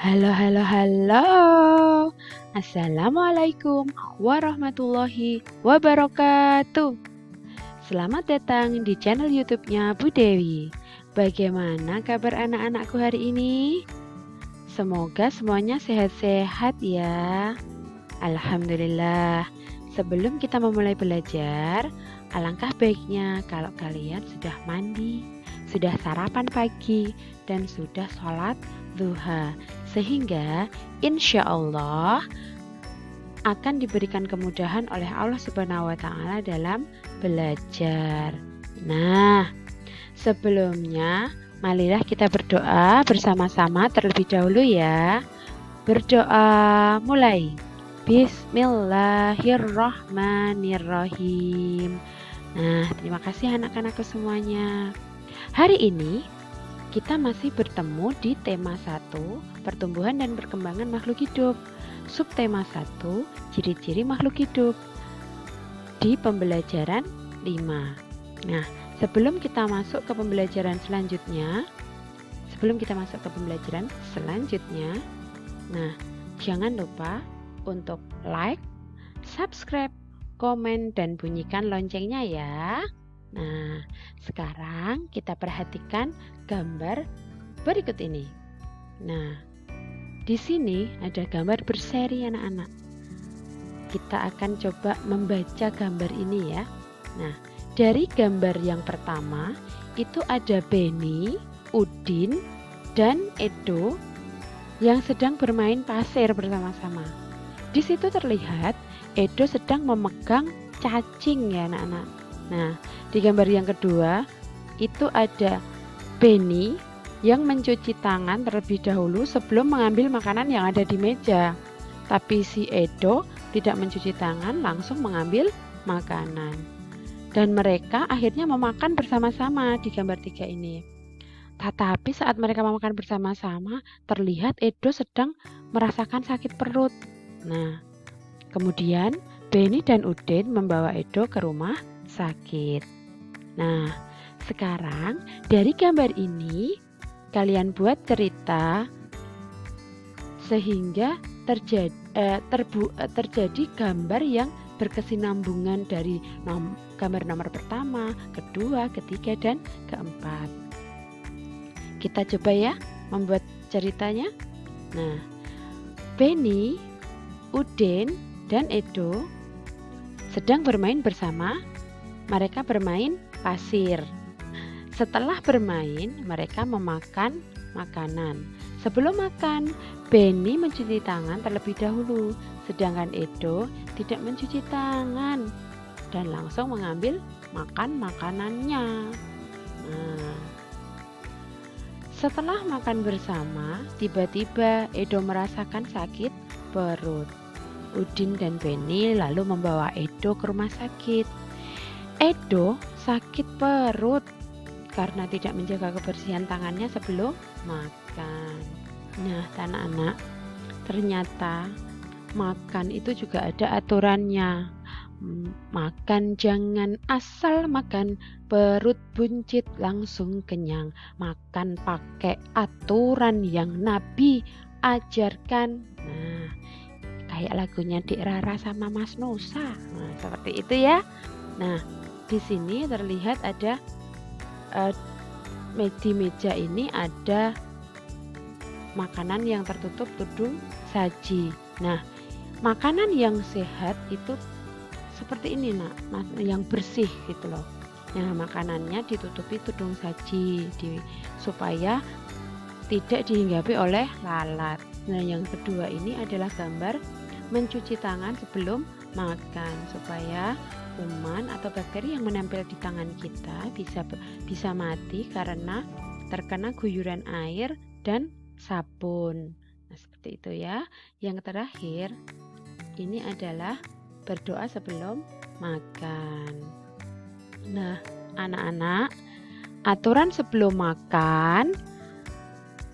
Halo, halo, halo. Assalamualaikum warahmatullahi wabarakatuh. Selamat datang di channel YouTube-nya Bu Dewi. Bagaimana kabar anak-anakku hari ini? Semoga semuanya sehat-sehat ya. Alhamdulillah. Sebelum kita memulai belajar, alangkah baiknya kalau kalian sudah mandi, sudah sarapan pagi, dan sudah sholat duha. Sehingga insya Allah akan diberikan kemudahan oleh Allah Subhanahu wa Ta'ala dalam belajar. Nah, sebelumnya marilah kita berdoa bersama-sama terlebih dahulu ya. Berdoa mulai. Bismillahirrahmanirrahim. Nah, terima kasih anak-anakku semuanya. Hari ini kita masih bertemu di tema 1, pertumbuhan dan perkembangan makhluk hidup. Subtema 1, ciri-ciri makhluk hidup. Di pembelajaran 5. Nah, sebelum kita masuk ke pembelajaran selanjutnya, nah, jangan lupa untuk like, subscribe, komen, dan bunyikan loncengnya ya. Nah, sekarang kita perhatikan gambar berikut ini. Nah, di sini ada gambar berseri anak-anak. Kita akan coba membaca gambar ini ya. Nah, dari gambar yang pertama itu ada Benny, Udin, dan Edo yang sedang bermain pasir bersama-sama. Di situ terlihat Edo sedang memegang cacing ya anak-anak. Nah, di gambar yang kedua itu ada Benny yang mencuci tangan terlebih dahulu sebelum mengambil makanan yang ada di meja. Tapi si Edo tidak mencuci tangan, langsung mengambil makanan. Dan mereka akhirnya memakan bersama-sama di gambar 3 ini. Tetapi saat mereka memakan bersama-sama, terlihat Edo sedang merasakan sakit perut. Nah, kemudian Benny dan Udin membawa Edo ke rumah sakit. Nah, sekarang dari gambar ini kalian buat cerita sehingga terjadi gambar yang berkesinambungan dari gambar nomor pertama, kedua, ketiga, dan keempat. Kita coba ya membuat ceritanya. Nah, Benny, Udin, dan Edo sedang bermain bersama. Mereka bermain pasir. Setelah bermain, mereka memakan makanan. Sebelum makan, Benny mencuci tangan terlebih dahulu, sedangkan Edo tidak mencuci tangan dan langsung mengambil makanannya. Nah, setelah makan bersama, tiba-tiba Edo merasakan sakit perut. Udin dan Benny lalu membawa Edo ke rumah sakit. Edo sakit perut karena tidak menjaga kebersihan tangannya sebelum makan. Nah, anak-anak, ternyata makan itu juga ada aturannya. Makan jangan asal makan, perut buncit langsung kenyang. Makan pakai aturan yang Nabi ajarkan. Nah, kayak lagunya Dik Rara sama Mas Nusa. Nah, seperti itu ya. Nah, di sini terlihat ada di meja ini ada makanan yang tertutup tudung saji. Nah, makanan yang sehat itu seperti ini nak, yang bersih gitu loh. Nah, makanannya ditutupi tudung saji supaya tidak dihinggapi oleh lalat. Nah, yang kedua ini adalah gambar mencuci tangan sebelum makan supaya kuman atau bakteri yang menempel di tangan kita bisa mati karena terkena guyuran air dan sabun. Nah, seperti itu ya. Yang terakhir ini adalah berdoa sebelum makan. Nah, anak-anak, aturan sebelum makan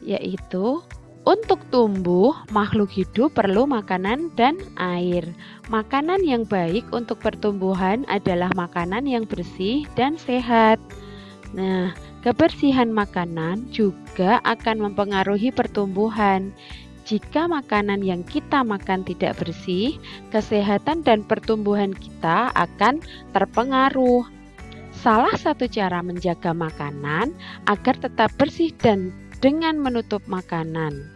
yaitu untuk tumbuh, makhluk hidup perlu makanan dan air. Makanan yang baik untuk pertumbuhan adalah makanan yang bersih dan sehat. Nah, kebersihan makanan juga akan mempengaruhi pertumbuhan. jika makanan yang kita makan tidak bersih, kesehatan dan pertumbuhan kita akan terpengaruh. Salah satu cara menjaga makanan agar tetap bersih dan dengan menutup makanan.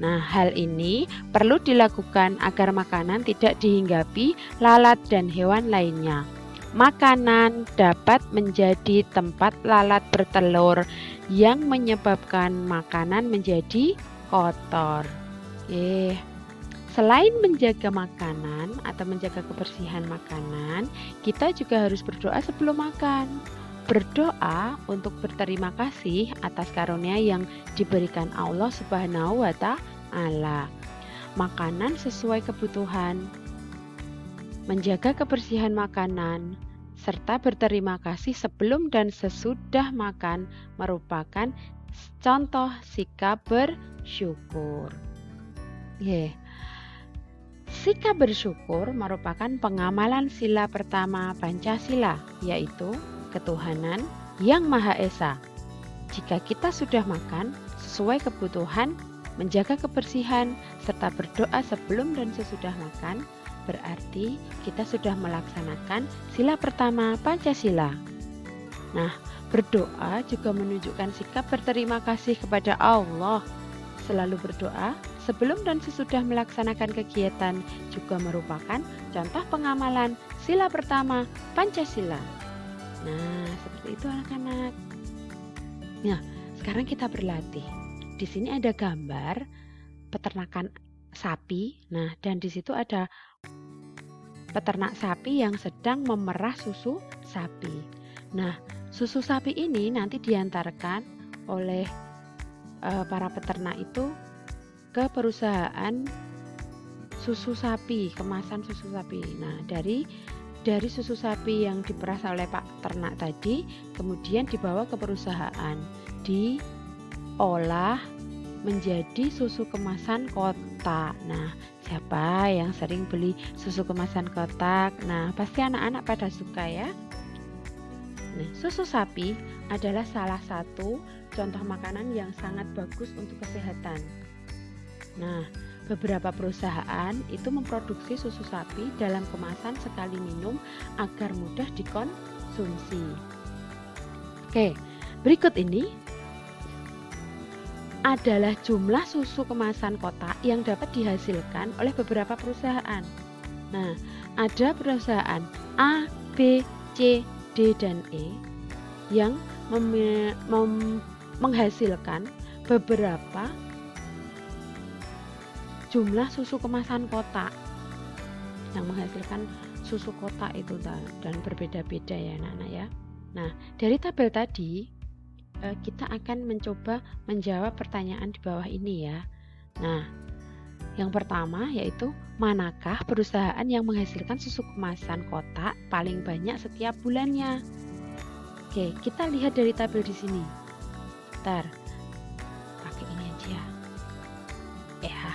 Nah, hal ini perlu dilakukan agar makanan tidak dihinggapi lalat dan hewan lainnya. Makanan dapat menjadi tempat lalat bertelur yang menyebabkan makanan menjadi kotor. Selain menjaga makanan atau menjaga kebersihan makanan, kita juga harus berdoa sebelum makan. Berdoa untuk berterima kasih atas karunia yang diberikan Allah Subhanahu wa Ta'ala. Makanan sesuai kebutuhan, menjaga kebersihan makanan, serta berterima kasih sebelum dan sesudah makan merupakan contoh sikap bersyukur. Sikap bersyukur merupakan pengamalan sila pertama Pancasila, yaitu ketuhanan yang Maha Esa. Jika kita sudah makan sesuai kebutuhan, menjaga kebersihan, serta berdoa sebelum dan sesudah makan, berarti kita sudah melaksanakan sila pertama Pancasila. Nah, berdoa juga menunjukkan sikap berterima kasih kepada Allah. Selalu berdoa sebelum dan sesudah melaksanakan kegiatan juga merupakan contoh pengamalan sila pertama Pancasila. Nah, seperti itu anak-anak. Nah, sekarang kita berlatih. Di sini ada gambar peternakan sapi. Nah, dan di situ ada peternak sapi yang sedang memerah susu sapi. Nah, susu sapi ini nanti diantarkan oleh para peternak itu ke perusahaan susu sapi, kemasan susu sapi. Nah, dari susu sapi yang diperas oleh Pak Ternak tadi, kemudian dibawa ke perusahaan, diolah menjadi susu kemasan kotak. Nah, siapa yang sering beli susu kemasan kotak? Nah, pasti anak-anak pada suka ya. Nah, susu sapi adalah salah satu contoh makanan yang sangat bagus untuk kesehatan. Nah, beberapa perusahaan itu memproduksi susu sapi dalam kemasan sekali minum agar mudah dikonsumsi. Oke, berikut ini adalah jumlah susu kemasan kotak yang dapat dihasilkan oleh beberapa perusahaan. Nah, ada perusahaan A, B, C, D, dan E yang menghasilkan beberapa jumlah susu kemasan kotak, yang menghasilkan susu kotak itu dan berbeda-beda ya anak-anak ya. Nah, dari tabel tadi kita akan mencoba menjawab pertanyaan di bawah ini ya. Nah, yang pertama yaitu manakah perusahaan yang menghasilkan susu kemasan kotak paling banyak setiap bulannya? Oke, kita lihat dari tabel di sini. Bentar, pakai ini aja ya.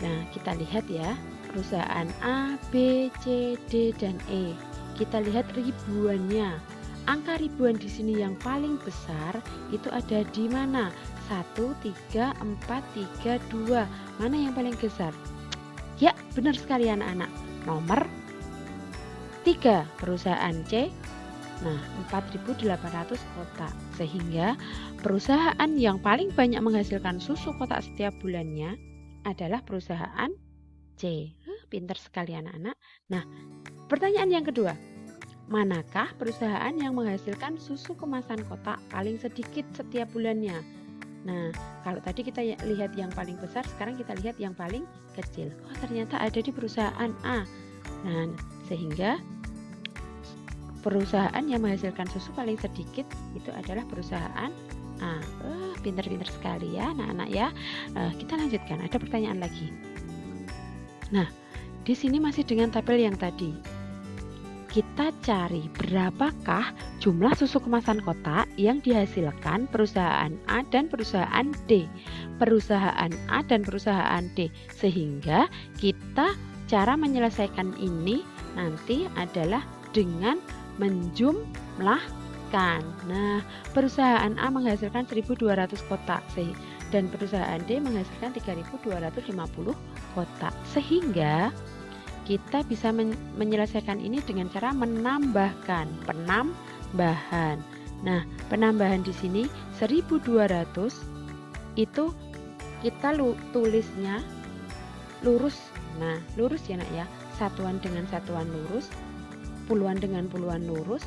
Nah, kita lihat ya, perusahaan A, B, C, D, dan E. Kita lihat ribuannya. Angka ribuan di sini yang paling besar itu ada di mana? 1, 3, 4, 3, 2. Mana yang paling besar? Ya, benar sekali anak-anak. Nomor 3, perusahaan C. Nah, 4.800 kotak. Sehingga perusahaan yang paling banyak menghasilkan susu kotak setiap bulannya adalah perusahaan C. Pintar sekali anak-anak. Nah, pertanyaan yang kedua. Manakah perusahaan yang menghasilkan susu kemasan kotak paling sedikit setiap bulannya? Nah, kalau tadi kita lihat yang paling besar, sekarang kita lihat yang paling kecil. Oh, ternyata ada di perusahaan A. Nah, sehingga perusahaan yang menghasilkan susu paling sedikit itu adalah perusahaan A. Pintar-pintar sekali ya anak-anak ya. Kita lanjutkan, ada pertanyaan lagi. Nah, di sini masih dengan tabel yang tadi. Kita cari berapakah jumlah susu kemasan kotak yang dihasilkan perusahaan A dan perusahaan D. Perusahaan A dan perusahaan D. Sehingga kita cara menyelesaikan ini nanti adalah dengan menjumlahkan. Nah, perusahaan A menghasilkan 1.200 kotak. dan perusahaan D menghasilkan 3.250 kotak. Sehingga kita bisa menyelesaikan ini dengan cara menambahkan penambahan. Nah, penambahan di sini 1.200 itu kita tulisnya lurus. Nah, lurus ya nak ya. Satuan dengan satuan lurus, puluhan dengan puluhan lurus,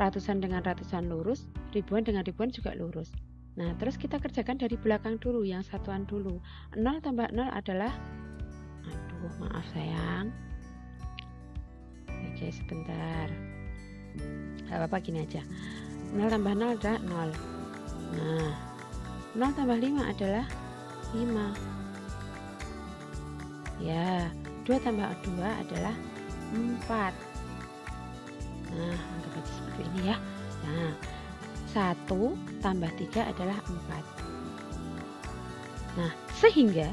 ratusan dengan ratusan lurus, ribuan dengan ribuan juga lurus. Nah, terus kita kerjakan dari belakang dulu, yang satuan dulu. 0 tambah 0 adalah, aduh maaf sayang. Oke, sebentar. Gak apa-apa, gini aja. 0 tambah 0 adalah 0. Nah, 0 tambah 5 adalah 5. Ya, 2 tambah 2 adalah 4. Nah, anggap aja seperti ini ya. Nah, 1 tambah 3 adalah 4. Nah, sehingga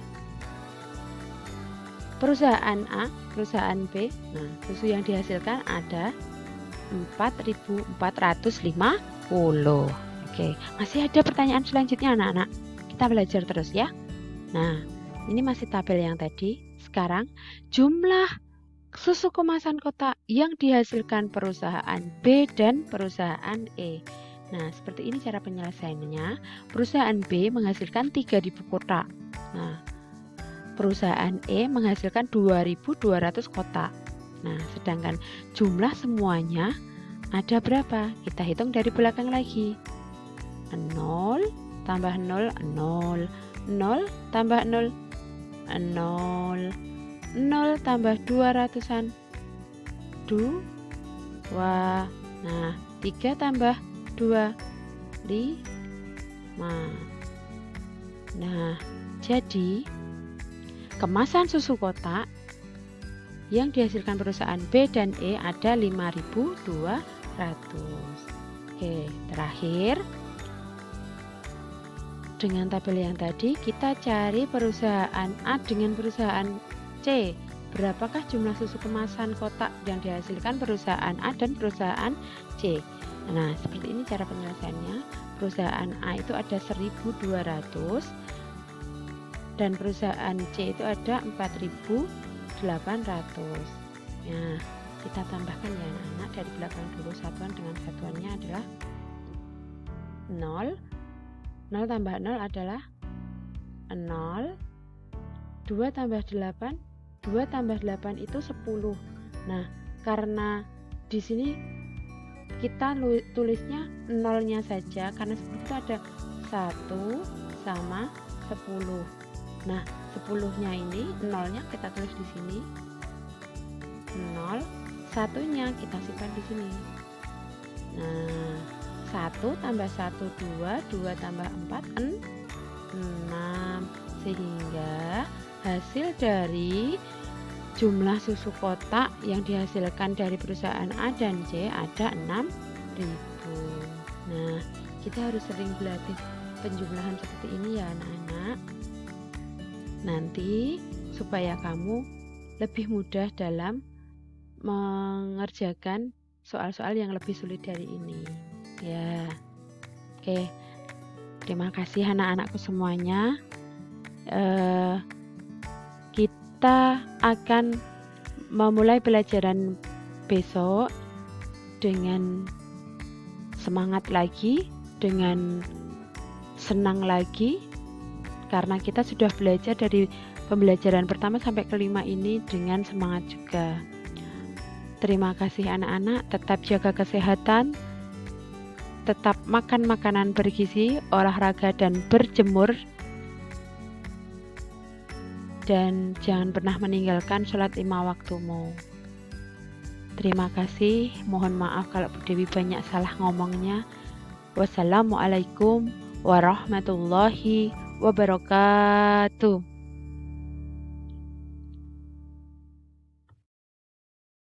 perusahaan A, perusahaan B, nah susu yang dihasilkan ada 4.450. Oke, masih ada pertanyaan selanjutnya anak-anak. Kita belajar terus ya. Nah, ini masih tabel yang tadi. Sekarang jumlah susu kemasan kotak yang dihasilkan perusahaan B dan perusahaan E. Nah, seperti ini cara penyelesaiannya. Perusahaan B menghasilkan 3.000 kotak. Nah, perusahaan E menghasilkan 2.200 kotak. Nah, sedangkan jumlah semuanya ada berapa? Kita hitung dari belakang lagi. 0 tambah 0, 0. 0 tambah 0, 0. 0 tambah 200-an, 2. Nah, 3 tambah 2, 5. Nah, jadi kemasan susu kotak yang dihasilkan perusahaan B dan E ada 5.200. Oke, terakhir dengan tabel yang tadi kita cari perusahaan A dengan perusahaan C. Berapakah jumlah susu kemasan kotak yang dihasilkan perusahaan A dan perusahaan C? Nah, seperti ini cara penyelesaiannya. Perusahaan A itu ada 1.200 dan perusahaan C itu ada 4.800. Nah, kita tambahkan ya anak-anak, dari belakang dulu. Satuan dengan satuannya adalah 0. 0 tambah 0 adalah 0. 2 tambah 8, 2 tambah 8 itu 10. Nah, karena di sini kita tulisnya nolnya saja, karena itu ada 1 sama 10. Nah, 10-nya ini, nolnya kita tulis di sini. 0, satunya kita simpan di sini. Nah, 1 tambah 1, 2, 2 tambah 4, 6. Sehingga hasil dari jumlah susu kotak yang dihasilkan dari perusahaan A dan C ada 6.000. Nah, kita harus sering berlatih penjumlahan seperti ini ya anak-anak. Nanti supaya kamu lebih mudah dalam mengerjakan soal-soal yang lebih sulit dari ini. Ya, oke. Terima kasih anak-anakku semuanya. Kita akan memulai pelajaran besok dengan semangat lagi, dengan senang lagi, karena kita sudah belajar dari pembelajaran pertama sampai kelima ini dengan semangat juga. Terima kasih anak-anak, tetap jaga kesehatan, tetap makan makanan bergizi, olahraga dan berjemur, dan jangan pernah meninggalkan sholat 5 waktumu. Terima kasih, mohon maaf kalau Bu Dewi banyak salah ngomongnya. Wassalamualaikum warahmatullahi wabarakatuh.